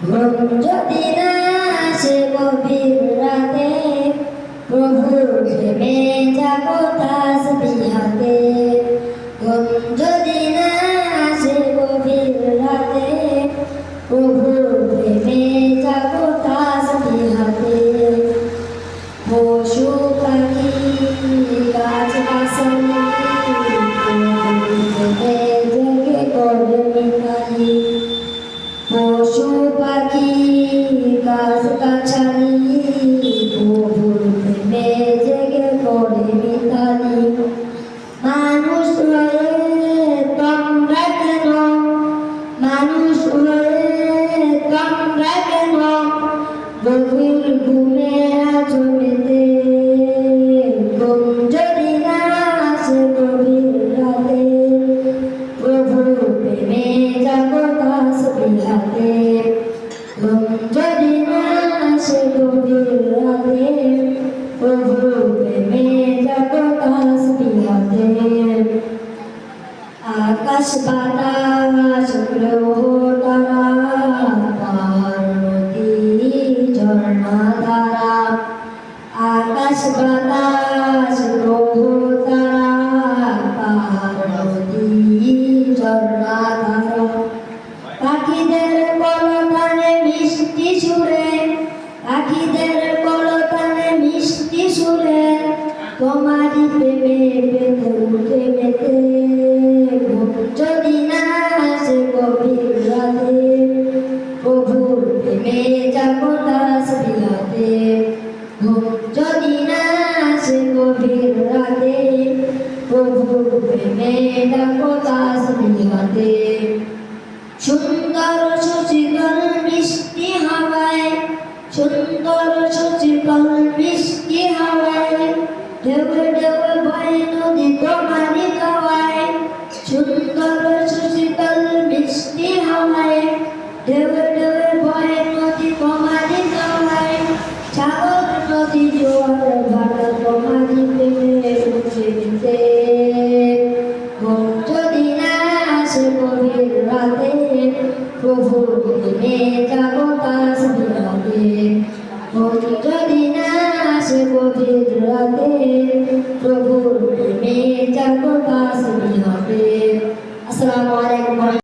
ঘুম যদি না আসে গভীর রাতে, প্রভুর প্রেমে যাবো তাসবিহ হাতে। ঘুম যদি না আসে গভীর রাতে, প্রভুর প্রেমে যাবো তাসবিহ হাতে। পশু পাখি গাছ গাছালি জেগে করে মিতালি। পশু পাখি গাছ গাছালি প্রভুর প্রেমে জেগে করে মিতালি। মানুষ হয়ে তোমরা কেন, মানুষ হয়ে তোমরা কেন গভীর ঘুমে আছো মেতে। ঘুম যদি না আসে গভীর রাতে, প্রভুর প্রেমে যাবো তাসবিহ হাতে। ঘুম যদি না আসে গভীর রাতে, প্রভুর প্রেমে যাবো তাসবিহ হাতে। আকাশ বাতাস গ্রহ তারা, পাহাড় নদী ঝর্ণা ধারা। আকাশ বাতাস গ্রহ তারা, পাহাড় নদী ঝর্ণা ধারা। পাখিদের কলতানে মিষ্টি সুরে, পাখিদের কলতানে মিষ্টি সুরে তোমারই প্রেমে পেতে উঠে মেতে। ঘুম যদি না আসে গভীর রাতে, প্রভুর প্রেমে যাবো তাসবিহ হাতে। ঘুম যদি না আসে গভীর রাতে, প্রভুর প্রেমে যাবো তাসবিহ হাতে। সুন্দর সুশীতল মিষ্টি হাওয়ায়, সুন্দর সুশীতল মিষ্টি হাওয়ায় ঢেউয়ে ঢেউয়ে বয় নদী তোমারই গাওয়ায়। সুন্দর সুশীতল মিষ্টি হাওয়ায় ঢেউয়ে ঢেউয়ে বয় নদী তোমারই গাওয়ায়। সাগর নদী জোয়ার ভাটা তোমারই প্রেমে উঠে যেতে। ঘুম যদি না আসে গভীর রাতে, প্রভুর প্রেমে যাবো তাসবিহ হাতে। ঘুম যদি না আসে গভীর রাতে, প্রভুর প্রেমে যাবো তাসবিহ হাতে। আসসালামু আলাইকুম।